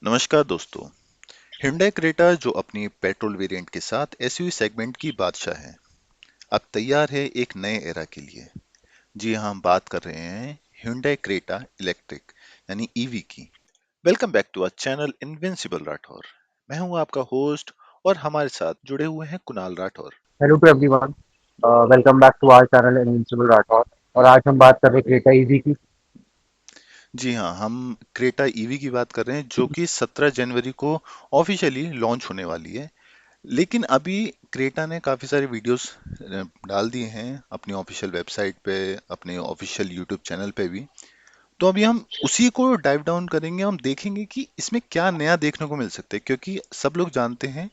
नमस्कार दोस्तों। Hyundai Creta जो अपनी पेट्रोल वेरिएंट के साथ एसयूवी सेगमेंट की बादशाह है, अब तैयार है एक नए एरा के लिए। जी हाँ, हम बात कर रहे हैं Hyundai क्रेटा इलेक्ट्रिक यानी ईवी की। Welcome back to our channel invincible Rathore. मैं हूँ आपका होस्ट और हमारे साथ जुड़े हुए हैं Kunal Rathore. Hello to everyone. Welcome back to our channel invincible Rathore. और आज हम बात कर रहे हैं क्रेटा ईवी की। जी हाँ, हम क्रेटा ईवी की बात कर रहे हैं जो कि 17 जनवरी को ऑफिशियली लॉन्च होने वाली है। लेकिन अभी क्रेटा ने काफ़ी सारे वीडियोस डाल दिए हैं अपनी ऑफिशियल वेबसाइट पे, अपने ऑफिशियल यूट्यूब चैनल पे भी। तो अभी हम उसी को डाइव डाउन करेंगे, हम देखेंगे कि इसमें क्या नया देखने को मिल सकता है, क्योंकि सब लोग जानते हैं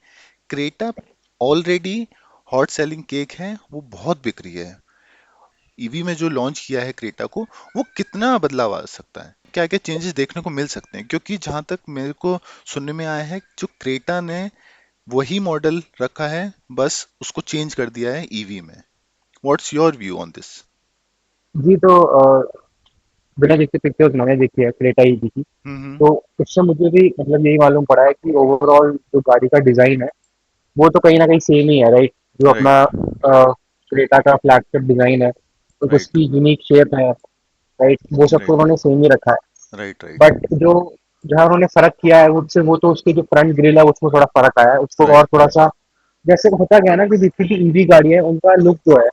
Creta already hot selling cake है, वो बहुत बिक रही है। ईवी में जो लॉन्च किया है क्रेटा को, वो कितना बदलाव आ सकता है, क्या क्या चेंजेस देखने को मिल सकते हैं, क्योंकि जहां तक मेरे को सुनने में आया है जो क्रेटा ने वही मॉडल रखा है, बस उसको चेंज कर दिया है ईवी में। What's your view on this? जी तो बिना किसी पिक्चर्स मैंने देखी है क्रेटा ईवी की। हम्म। तो उससे मुझे भी मतलब यही मालूम पड़ा है कि ओवरऑल जो गाड़ी का डिज़ाइन है वो तो कहीं ना कहीं सेम ही है, राइट। जो अपना राइट। क्रेटा का फ्लैगशिप डिज़ाइन है, एक राइट। उसकी यूनिक शेप है, राइट, वो सब तो राइट। उन्होंने सेम ही रखा है। राइट। राइट। बट जो जहाँ उन्होंने फर्क किया है उससे वो तो उसके जो फ्रंट ग्रिल है उसमें थोड़ा फर्क आया है उसको और राइट। थोड़ा सा। जैसे होता क्या है ना कि जितनी भी ईवी गाड़ी है उनका लुक जो है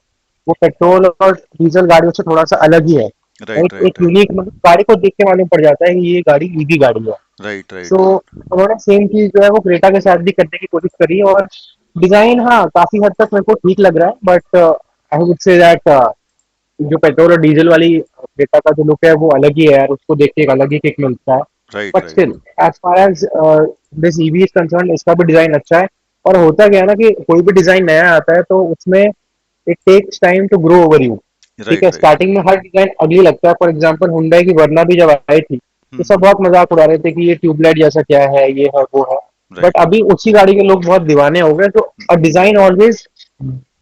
वो पेट्रोल और डीजल गाड़ियों से थोड़ा सा अलग ही है। राइट। एक राइट। राइट। यूनिक मतलब गाड़ी को देख के मालूम पड़ जाता है कि ये गाड़ी ईवी गाड़ी है। राइट। राइट। सो उन्होंने सेम चीज जो है वो क्रेटा के साथ भी करने की कोशिश करी है। और डिजाइन हाँ काफी हद तक मेरे को ठीक लग रहा है, but I would say that जो पेट्रोल और डीजल वाली क्रेटा का जो लुक है वो अलग ही है यार, उसको देख के एक अलग ही किक मिलता है। Right. But right. Still as far as this EV is concern इसका भी डिजाइन अच्छा है। और होता क्या है ना कि कोई भी डिजाइन नया आता है तो उसमें it takes time to grow over you. ठीक है, राइट। राइट। स्टार्टिंग में हर डिजाइन अगली लगता है। फॉर एग्जांपल हुंडई की वरना भी जब आई थी तो सब हम्म। बहुत मजाक उड़ा रहे थे कि ये ट्यूबलाइट जैसा क्या है, ये है वो है। But right. अभी उसी गाड़ी के लोग बहुत दीवाने हो गए, तो अ design always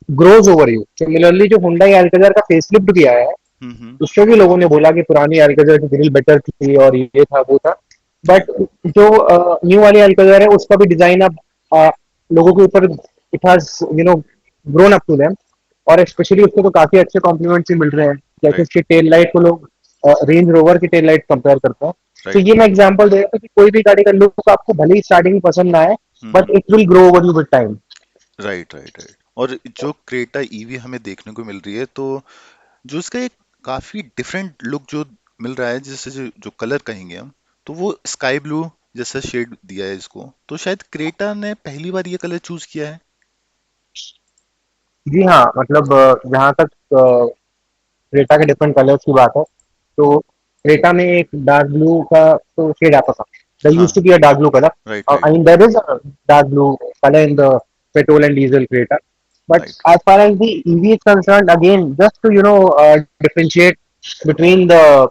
grows over you. Similarly जो हुंडई अल्कज़र का फेसलिफ्ट किया है हम्म। उसमें भी लोगों ने बोला कि पुरानी अल्कज़र की ग्रिल बेटर थी और ये था वो था। But right. जो न्यू वाली अल्कज़र है उसका भी डिजाइन अब अ, लोगों के ऊपर it has grown up to them. और स्पेशली उसको तो काफी अच्छे कॉम्प्लीमेंट्स भी मिल रहे हैं। जैसे राइट। उसकी टेल लाइट को लोग रेंज रोवर की टेल लाइट कंपेयर करते हैं। तो राइट। ये मैं एग्जांपल दे रहा था कि कोई भी गाड़ी का लुक आपको भले ही स्टार्टिंग में पसंद ना आए, but hmm. It will grow over you with time. Right. Right. Right. और जो क्रेटा ईवी हमें देखने को मिल रही है, तो जो इसका एक काफी डिफरेंट लुक जो मिल रहा है, जैसे जो कलर कहेंगे हम, तो वो स्काई ब्लू जैसा शेड दिया है इसको, तो शायद क्रेटा ने पहली बार ये कलर चूज किया है। जी हाँ, मतलब जहाँ तक क्रेटा के डिफरेंट कलर्स की बात है तो क्रेटा में एक डार्क ब्लू का तो शेड आता था। देयर हाँ। Used to be a dark blue colour. Right. I right. Mean there is a dark blue colour in the petrol and diesel Creta. But right. as far as the EV is concerned, again, just to differentiate between the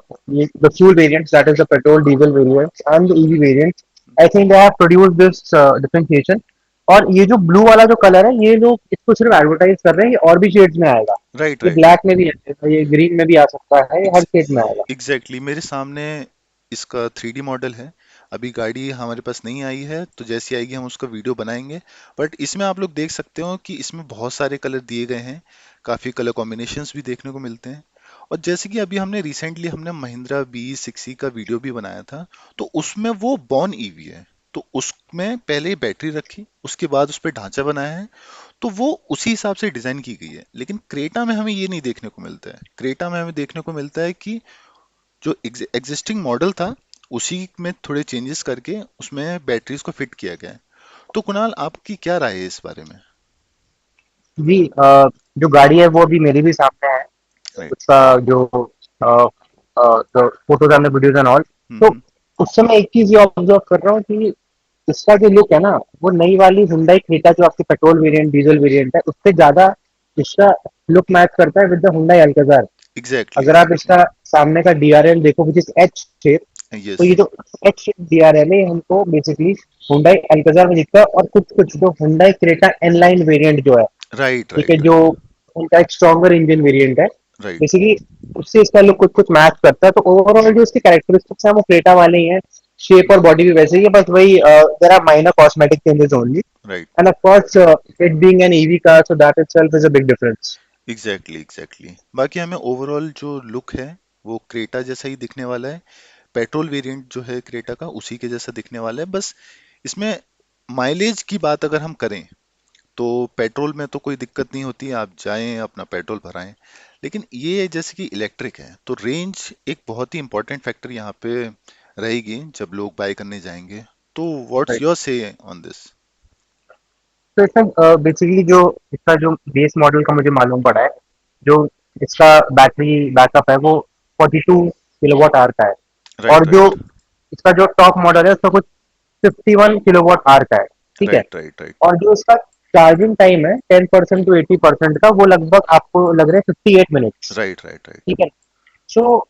fuel variants, that is the petrol diesel variants and the EV variants, I think they have produced this differentiation. और ये जो blue वाला जो colour है ये लोग इसको सिर्फ एडवर्टाइज कर रहे हैं, ये और भी शेड्स में आएगा। राइट। ये राइट। Black right. में भी है, ये ग्रीन में भी आ सकता है, ये हर शेड में आएगा। एग्जैक्टली मेरे सामने इसका 3D मॉडल है। अभी गाड़ी हमारे पास नहीं आई है, तो जैसी आएगी हम उसका वीडियो बनाएंगे। बट इसमें आप लोग देख सकते हो कि इसमें बहुत सारे कलर दिए गए हैं, काफी कलर कॉम्बिनेशंस भी देखने को मिलते हैं। और जैसे कि अभी हमने महिंद्रा V60 का वीडियो भी बनाया था, तो उसमें वो बॉर्न ईवी है। तो उसमें पहले बैटरी रखी, उसके बाद उस पर ढांचा बनाया है, तो वो उसी हिसाब से डिजाइन की गई है। लेकिन क्रेटा में हमें ये नहीं देखने को मिलता है। क्रेटा में हमें देखने को मिलता है कि जो एग्जिस्टिंग मॉडल था, उसी में थोड़े चेंजेस करके उसमें बैटरीज को फिट किया गया है। तो कुणाल, आपकी क्या राय है इस बारे में? जी जो गाड़ी है वो अभी मेरे भी सामने है। राइट। उसका जो photos and videos and all. तो हम्म। उस समय एक चीज ये ऑब्जर्व कर रहा हूँ कि इसका जो लुक है ना वो नई वाली हुंडई क्रेटा जो आपकी पेट्रोल वेरिएंट डीजल वेरिएंट है उससे ज्यादा इसका लुक मैच करता है with the Hyundai Alcazar. Exactly. अगर आप एग्जैक्टली। इसका सामने का डीआरएल देखो विच इज एच शेप, तो यस। ये जो एच शेप डीआरएल है ये हमको बेसिकली हुंडई अल्कज़ार में दिखता है। और कुछ कुछ जो Hyundai Creta N line variant जो है, राइट। ठीक है, राइट। जो राइट। उनका एक स्ट्रॉन्गर इंजन वेरिएंट है, राइट। बेसिकली उससे इसका लुक कुछ कुछ मैच करता है। तो ओवरऑल जो इसके कैरेक्टरिस्टिक्स हैं वो क्रेटा वाले ही हैं। शेप और बॉडी भी वैसे ही है, बस वही there are minor cosmetic changes only. Right. And of course it being an EV car, so that itself is a big difference. Exactly exactly, बाकी हमें ओवरऑल जो लुक है वो क्रेटा जैसा ही दिखने वाला है। पेट्रोल वेरिएंट जो है क्रेटा का उसी के जैसा दिखने वाला है। बस इसमें माइलेज की बात अगर हम करें तो पेट्रोल में तो कोई दिक्कत नहीं होती, आप जाएं अपना पेट्रोल भराएं। लेकिन ये जैसे कि इलेक्ट्रिक है तो रेंज एक बहुत ही इंपॉर्टेंट फैक्टर यहाँ पे रहेगी जब लोग बाय करने जाएंगे। तो व्हाट्स योर से ऑन दिस? तो इसका बेसिकली जो इसका जो बेस मॉडल का मुझे मालूम पड़ा है, जो इसका बैटरी बैकअप है वो 42 किलोवाट आवर का है. और राइट जो राइट इसका जो टॉप मॉडल है उसका कुछ 51 किलोवाट आवर का है. ठीक है. राइट राइट राइट और जो इसका चार्जिंग टाइम है 10% to 80% का, वो लगभग आपको लग रहा है 58 मिनट्स. Right right right. ठीक है. सो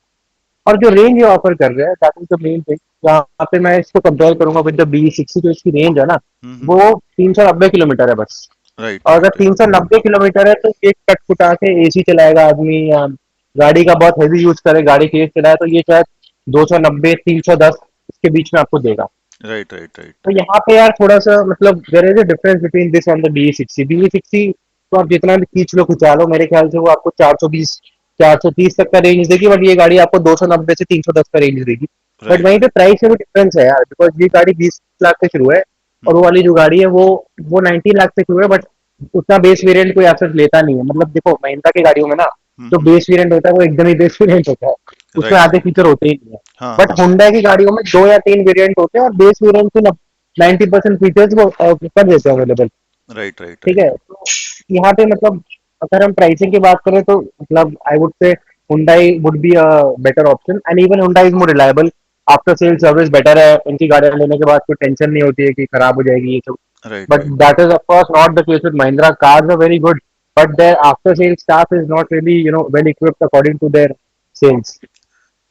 और जो रेंज ये ऑफर कर रहा है, that is the main thing. जहाँ पे मैं इसको कंपेयर करूंगा विद द B60, जो इसकी रेंज है ना, हम्म। वो 390 किलोमीटर है बस. राइट और अगर राइट राइट 390 किलोमीटर है तो एक कट कुटा के एसी चलाएगा आदमी, या गाड़ी का बहुत हैवी यूज करे, गाड़ी तेज चलाए, तो ये शायद 290 310 इसके बीच में आपको देगा. Right right right. तो यहाँ पे यार थोड़ा सा मतलब there is a difference between this and the B60. तो आप जितना भी खींच लो खिंचा लो, मेरे ख्याल से वो आपको 420 430 तक का रेंज देगी, बट ये गाड़ी आपको 290 से 310 का रेंज देगी. But right. वहीं पे प्राइस में भी डिफरेंस है यार, बिकॉज ये गाड़ी 20 लाख से शुरू है, और वो वाली जो गाड़ी है वो 19 लाख से शुरू है. बट उतना बेस वेरिएंट कोई आपसे लेता नहीं है. मतलब देखो महिंद्रा की गाड़ियों में ना, जो हम्म। बेस वेरिएंट होता है वो एकदम ही बेस वेरिएंट होता है, उसमें राइट आधे राइट। फीचर होते ही नहीं है. हाँ बट हाँ। होंडा की गाड़ियों में 2 या 3 वेरिएंट होते हैं, और बेस वेरिएंट से 90% फीचर्स वो कर देते हैं अवेलेबल. राइट राइट ठीक राइट। है. तो यहाँ पे मतलब अगर हम प्राइसिंग की बात करें तो मतलब I would say Hyundai would be a better option, and even Hyundai is more reliable. After sale service better है, इनकी गाड़ियां लेने के बाद कोई टेंशन नहीं होती है कि खराब हो जाएगी ये सब. Right but right that is of course not the case with Mahindra. Cars are very good, but their after sales staff is not really, well equipped according to their sales.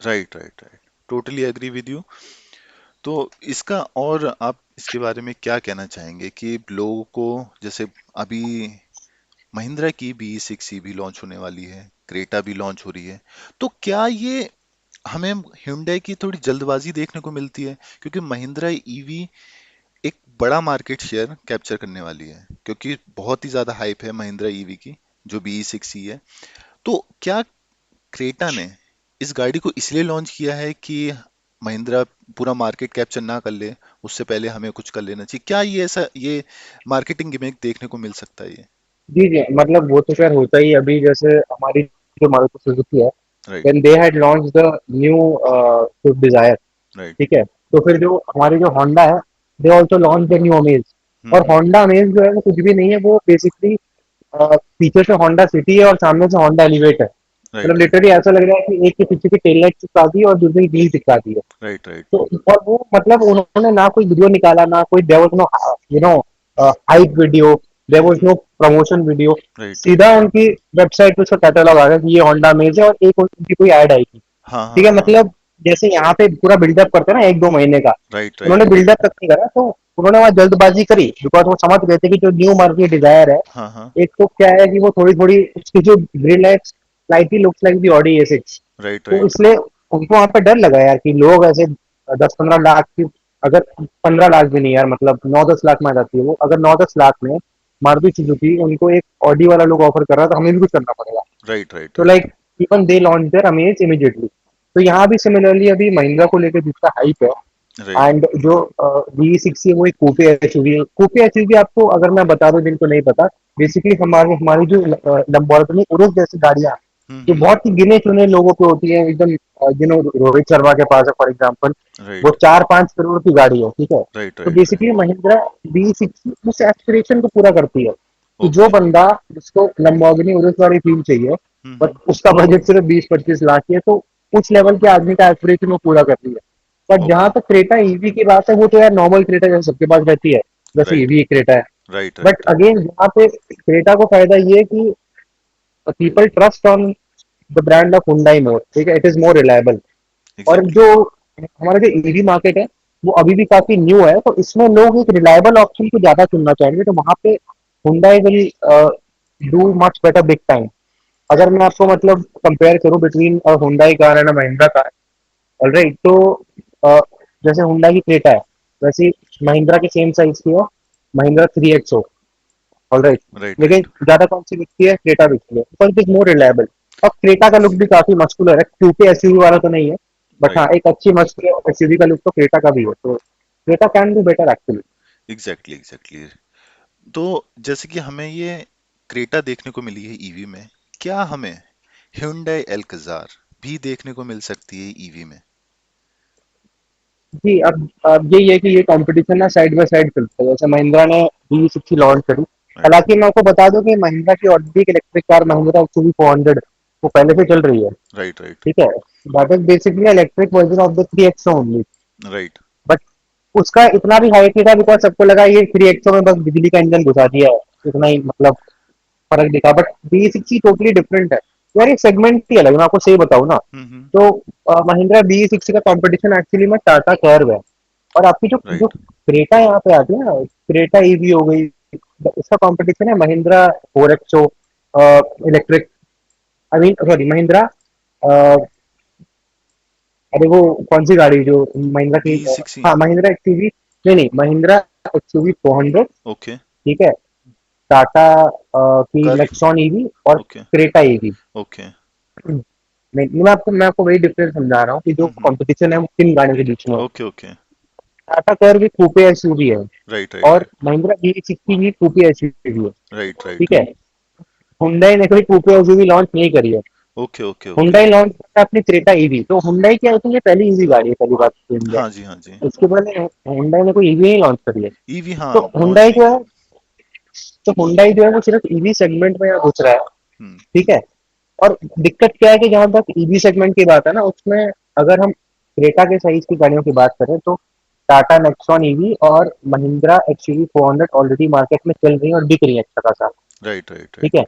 Right right right. Totally agree with you. तो इसका और आप इसके बारे में क्या कहना चाहेंगे कि लोगों को, जैसे अभी महिंद्रा की B60 भी लॉन्च होने वाली है, क्रेटा भी लॉन्च हो रही है, तो क्या ये हमें Hyundai की थोड़ी जल्दबाजी देखने को मिलती है? क्योंकि महिंद्रा ईवी एक बड़ा मार्केट शेयर कैप्चर करने वाली है, क्योंकि बहुत ही ज्यादा हाइप है महिंद्रा ईवी की जो B60 है। तो क्या क्रेटा ने इस गाड़ी को इसलिए लॉन्च किया है कि महिंद्रा पूरा मार्केट कैप्चर ना कर ले, उससे पहले हमें कुछ कर लेना चाहिए? क्या ये ऐसा ये मार्केटिंग गिमिक देखने को मिल सकता है ये? जी जी, मतलब वो तो खैर होता ही. अभी जैसे हमारी जो मारुति सुजुकी है, right when they had launched the new Swift Desire. Right. ठीक है. तो फिर जो हमारी जो होंडा है, they also launch the new amaze. और हम्म। होंडा अमेज जो है वो कुछ भी नहीं है, वो बेसिकली पीछे से होंडा सिटी है और सामने से होंडा एलिवेट है. मतलब राइट राइट लिटरली ऐसा लग रहा है कि एक के पीछे की टेल लाइट चिपका दी है और दूसरी की व्हील चिपका दी है. राइट राइट तो और वो मतलब उन्होंने ना कोई वीडियो निकाला, ना कोई there was no hype video, there was no promotion video. Right right. सीधा उनकी वेबसाइट पे उसका कैटलॉग आ गया कि ये होंडा अमेज है, और एक उनकी कोई ऐड आएगी. हाँ ठीक हाँ है. हाँ। मतलब जैसे यहाँ पे पूरा बिल्डअप करते हैं ना 1-2 महीने का, राइट उन्होंने राइट। बिल्डअप तक नहीं करा. तो उन्होंने वहां जल्दबाजी करी, बिकॉज वो समझ गए थे कि जो न्यू मारुति डिजायर है, हाँ हाँ। एक तो क्या है कि वो थोड़ी थोड़ी उसकी जो ग्रिल है slightly looks like the Audi A6. Right तो राइट। इसलिए उनको वहां पे डर लगा यार कि लोग ऐसे 10-15 लाख की, अगर 15 लाख भी नहीं यार, मतलब 9-10 लाख में आ जाती है वो, अगर 9-10 लाख में मारुति सुजुकी उनको एक ऑडी वाला लोग ऑफर कर रहा है, तो हमें भी कुछ करना पड़ेगा. राइट राइट तो right. Like even they launch their amaze immediately. तो यहाँ भी सिमिलरली अभी महिंद्रा को लेकर जिसका हाइप है, राइट एंड जो V60 है वो एक कूपे एसयूवी है. कूपे एसयूवी आपको अगर मैं बता दूं जिनको नहीं पता, बेसिकली हमारी हमारी जो लंबोर्गिनी उरुस जैसी गाड़ियां, जो हम्म। बहुत ही गिने चुने लोगों पे होती है एकदम, रोहित शर्मा के पास है फॉर एग्जाम्पल, वो राइट 4-5 करोड़ की गाड़ी है. ठीक है. राइट तो right right. Basically Mahindra B60 उस एस्पिरेशन को पूरा करती है कि जो ओके। बंदा जिसको लंबोर्गिनी उरुस वाली फील चाहिए, बट हम्म। उसका बजट सिर्फ 20-25 लाख ही है, तो उस लेवल के आदमी का एस्पिरेशन वो पूरा कर रही है. But okay. जहां तक क्रेटा ईवी की बात है, वो तो यार नॉर्मल क्रेटा जैसे सबके पास रहती है, जैसे राइट ईवी क्रेटा है. Right but right right. Again यहाँ पे क्रेटा को फायदा ये है कि people trust on the brand of Hyundai मोर. ठीक है. It is more reliable. और एग्जैक्टली। जो हमारा जो ईवी मार्केट है, वो अभी भी काफी न्यू है, तो इसमें लोग एक रिलायबल ऑप्शन को ज्यादा चुनना चाहेंगे, तो वहां पे Hyundai will do much better big time. अगर मैं आपको मतलब कंपेयर करूं between Hyundai car and Mahindra car, alright, तो जैसे हुंडा की क्रेटा है, वैसे ही महिंद्रा के सेम साइज की है महिंद्रा 3XO। ऑलराइट। राइट लेकिन राइट ज्यादा कौन सी बिकती है? क्रेटा बिकती है, पर इट इज मोर रिलायबल। और क्रेटा का लुक भी काफी मस्कुलर है, क्योंकि एसयूवी वाला तो नहीं है, बट हाँ राइट। एक अच्छी मस्कुलर एसयूवी का लुक तो क्रेटा का भी है, तो Creta can be better actually. Exactly exactly. तो जैसे कि हमें ये क्रेटा देखने को मिली है ईवी में, क्या हमें Hyundai Alcazar भी देखने को मिल सकती है ईवी में? जी, अब यही है कि ये कंपटीशन ना साइड बाय साइड चलता है। जैसे महिंद्रा ने V60 लॉन्च करी, राइट हालांकि मैं आपको बता दूं कि महिंद्रा की ऑलरेडी एक इलेक्ट्रिक कार महिंद्रा एक्सयूवी 400 वो पहले से चल रही है। राइट राइट ठीक है, that is basically electric version of the 3XO only. Right. But उसका इतना भी हाइट नहीं था, बिकॉज सबको लगा ये 3XO में बस बिजली का इंजन घुसा दिया है, इतना ही मतलब फर्क दिखा। बट V60 टोटली डिफरेंट है यार, ये सेगमेंट ही अलग है। मैं आपको सही बताऊं ना, हम्म। तो महिंद्रा B60 का कंपटीशन एक्चुअली में टाटा कर्व है। और आपकी जो जो राइट। क्रेटा यहाँ पे आती है ना, क्रेटा ईवी हो गई, इसका कंपटीशन है Mahindra 4XO electric, I mean sorry Mahindra, अरे वो कौन सी गाड़ी जो महिंद्रा की, B60। हाँ महिंद्रा एक्सयूवी, नहीं नहीं महिंद्रा एक्सयूवी 400। ओके। ठीक है, टाटा की कर्व। नेक्सॉन ईवी और ओके। Creta EV. ओके। नहीं, मैं आपको वही डिफरेंस समझा रहा हूँ कि जो हम्म। कंपटीशन है वो किन गाड़ियों के बीच में है। Okay okay. टाटा कर्व भी कूपे एसयूवी है, राइट राइट और राइट महिंद्रा B60 भी कूपे एसयूवी है। Right right. ठीक है, हुंडई ने कोई कूपे एसयूवी लॉन्च नहीं करी है। Okay okay okay. Hyundai launch करता है अपनी क्रेटा ईवी, तो हुंडई की आई थिंक ये पहली ईवी गाड़ी है, पहली बात तो इंडिया हाँ में। जी हाँ जी। उसके पहले हुंडई ने कोई ईवी नहीं लॉन्च करी है। ईवी हाँ तो लॉन्च हुंडई नहीं जो है, करी। तो हुंडई जो है वो सिर्फ ईवी सेगमेंट में यहाँ घुस रहा है। हम्म। ठीक है, और दिक्कत क्या है कि जहां तक ईवी सेगमेंट की बात है ना, उसमें अगर हम क्रेटा के साइज की गाड़ियों की बात करें, तो टाटा नेक्सॉन ईवी और महिंद्रा एक्सयूवी 400 ऑलरेडी मार्केट में चल रही है और बिक रही है अच्छा खासा। राइट राइट ठीक राइट है,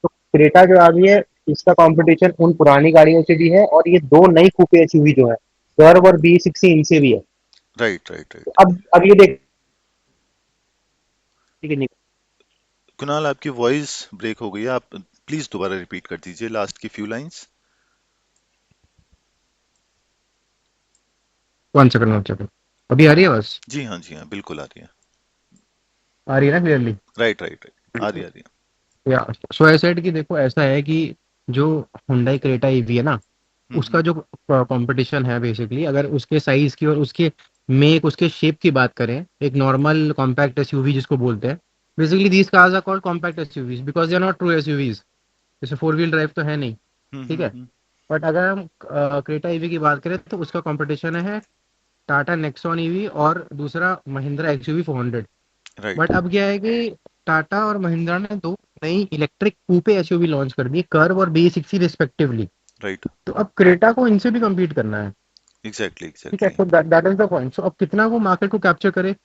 तो क्रेटा जो आ गई है, इसका कंपटीशन उन पुरानी गाड़ियों से भी है, और ये दो नई कूपे एसयूवी जो है कर्व और B60 इनसे भी है। राइट राइट तो राइट। अब ये देखिए कि कुणाल आपकी वॉइस ब्रेक हो गई है, आप प्लीज दोबारा रिपीट कर दीजिए लास्ट की फ्यू लाइंस। 1 सेकंड 1 सेकंड, अभी आ रही है बस? जी हाँ जी हाँ बिल्कुल आ रही है। आ रही है ना क्लियरली? राइट राइट राइट आ रही है आ रही या सो आई सेड कि देखो ऐसा है कि जो हुंडई क्रेटा ईवी है ना, है। उसका जो कंपटीशन है बेसिकली, अगर उसके साइज की और उसके मेक उसके शेप की बात करें, एक नॉर्मल कॉम्पैक्ट एसयूवी जिसको बोलते हैं, basically these cars are called compact SUVs because they are not true SUVs. जैसे फोर व्हील ड्राइव तो है नहीं। ठीक है, हम्म। बट अगर हम क्रेटा ईवी की बात करें तो उसका कंपटीशन है टाटा नेक्सॉन ईवी और दूसरा महिंद्रा एक्सयूवी 400। राइट बट अब क्या है कि टाटा और महिंद्रा ने दो नई इलेक्ट्रिक कूपे एसयूवी लॉन्च कर दी, कर्व और B60 रिस्पेक्टिवली। राइट। तो अब क्रेटा को इनसे भी कम्पीट करना है। एग्जैक्टली ठीक है, एग्जैक्टली। तो दैट इज द पॉइंट। सो अब कितना वो मार्केट को कैप्चर करे,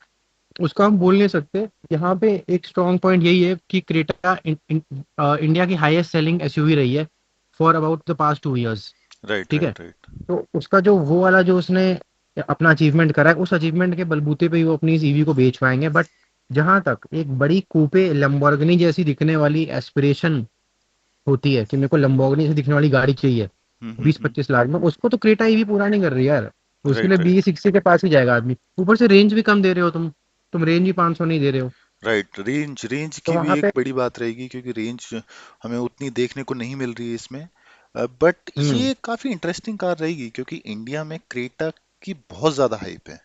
उसका हम बोल नहीं सकते। यहाँ पे एक स्ट्रॉन्ग पॉइंट यही है कि क्रेटा इंडिया की हाईएस्ट सेलिंग एसयूवी रही है for about the past 2 years. Right ठीक है, राइट राइट तो उसका जो वो वाला जो उसने अपना अचीवमेंट करा है, उस अचीवमेंट के बलबूते पे ही वो अपनी इस ईवी को बेच पाएंगे। बट जहां तक एक बड़ी कूपे लंबोर्गिनी जैसी दिखने वाली एस्पिरेशन होती है कि मेरे को लंबोर्गिनी से दिखने वाली गाड़ी चाहिए बीस हम्म। 25 लाख में, उसको तो क्रेटा ईवी पूरा नहीं कर रही यार। उसके लिए राइट राइट B60 के पास ही जाएगा आदमी। ऊपर से रेंज भी कम दे रहे हो तुम रेंज भी 500 नहीं दे रहे हो। राइट। रेंज रेंज तो की भी वहां एक पे बड़ी बात रहेगी क्योंकि रेंज हमें उतनी देखने को नहीं मिल रही है इसमें। बट हम्म ये काफी इंटरेस्टिंग कार रहेगी क्योंकि इंडिया में क्रेटा की बहुत ज्यादा हाइप है।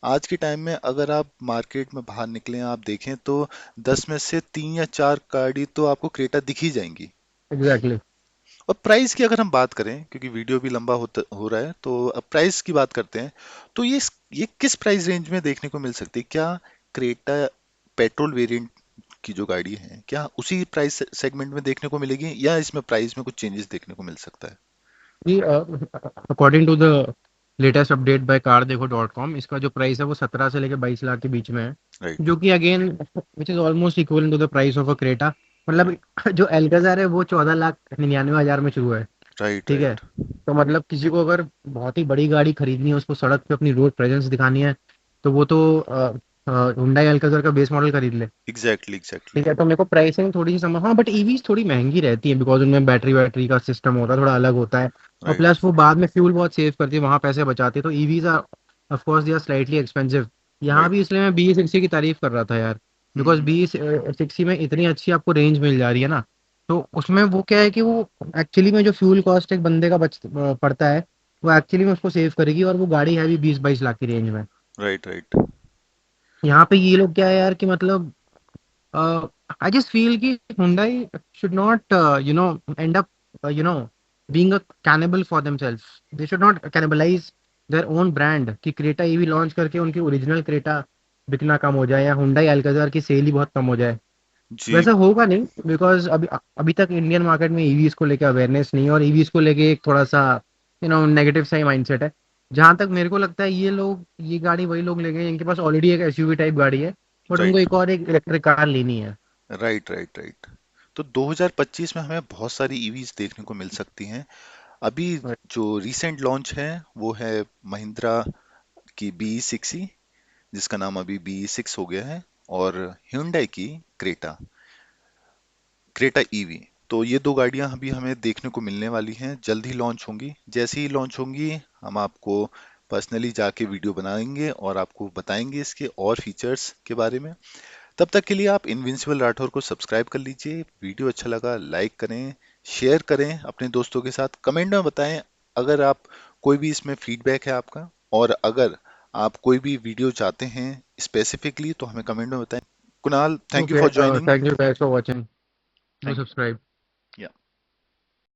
आज के टाइम में अगर आप मार्केट में बाहर निकलें आप देखें तो 10 में से 3 या 4 गाड़ी तो आपको क्रेटा दिख ही जाएंगी। एग्जैक्टली। और प्राइस की अगर हम बात करें क्योंकि वीडियो भी लंबा हो रहा है तो अब प्राइस की बात करते हैं। तो ये किस प्राइस रेंज में देखने को मिल सकती है? क्या क्रेटा पेट्रोल वेरिएंट की जो गाड़ी है क्या उसी प्राइस सेगमेंट में देखने को मिलेगी या इसमें प्राइस में कुछ चेंजेस देखने को मिल सकता है? जी, according to the latest update by car देखो.com, इसका जो प्राइस है वो 17 से लेकर 22 लाख के बीच में है। राइट जो कि again which is almost equal to the price of a Creta. मतलब राइट जो एल्काजार है वो 14,99,000 में शुरू है। राइट ठीक है, राइट तो मतलब किसी को अगर बहुत ही बड़ी गाड़ी खरीदनी है, उसको सड़क पे अपनी रोड प्रेजेंस दिखानी है, तो वो तो हुंडई अल्काजार का बेस मॉडल खरीद ले। Exactly exactly. ठीक है, तो मेरे को प्राइसिंग थोड़ी सी समझ, हाँ बट ईवीज थोड़ी महंगी रहती है बिकॉज उनमें बैटरी वैटरी का सिस्टम होता है, थोड़ा अलग होता है। और राइट प्लस वो बाद में फ्यूल बहुत सेव करती है, वहां पैसे बचाती है, तो EVs are of course they are slightly expensive. यहाँ राइट। भी इसलिए मैं बी सिक्सटी की तारीफ कर रहा था यार, बिकॉज हम्म। बी सिक्सटी में इतनी अच्छी आपको रेंज मिल जा रही है ना। तो उसमें वो क्या है कि वो एक्चुअली में जो फ्यूल कॉस्ट एक बंदे का पड़ता है, वो एक्चुअली में उसको सेव करेगी, और वो गाड़ी है भी 20-22 लाख की रेंज में। Right right. यहाँ पे ये लोग क्या है यार कि मतलब आई जस्ट फील कि Hyundai should not end up being a cannibal for themselves. They should not cannibalize their own brand कि क्रेटा ईवी लॉन्च करके उनकी ओरिजिनल क्रेटा बिकना कम हो जाए, या Hyundai Alcazar की सेल ही बहुत कम हो जाए। जी। वैसा होगा नहीं, बिकॉज अभी अभी तक इंडियन मार्केट में ईवीज को लेकर अवेयरनेस नहीं है, और ईवीज को लेके एक थोड़ा सा नेगेटिव सा ही माइंडसेट है। जहां तक मेरे को लगता है ये गाड़ी वही लोग लेंगे जिनके पास ऑलरेडी एक एसयूवी टाइप गाड़ी है, बट उनको राइट एक और एक इलेक्ट्रिक कार लेनी है। राइट। Right right. तो 2025 में हमें बहुत सारी ईवीज देखने को मिल सकती हैं। अभी जो रीसेंट लॉन्च है वो है महिंद्रा की BE6, जिसका नाम अभी BE6 हो गया है, और Hyundai की क्रेटा, क्रेटा ईवी। तो ये दो गाड़ियां अभी हमें देखने को मिलने वाली हैं, जल्द ही लॉन्च होंगी। जैसे ही लॉन्च होंगी हम आपको पर्सनली जाके वीडियो बनाएंगे और आपको बताएंगे इसके और फीचर्स के बारे में। तब तक के लिए आप इनविंसिबल राठौर को सब्सक्राइब कर लीजिए। वीडियो अच्छा लगा लाइक करें, शेयर करें अपने दोस्तों के साथ, कमेंट में बताएं अगर आप कोई भी इसमें फीडबैक है आपका। और अगर आप कोई भी वीडियो चाहते हैं स्पेसिफिकली तो हमें कमेंट में बताएं। Kunal, thank you okay, for joining. Thank you guys for watching. Do thank you. Subscribe.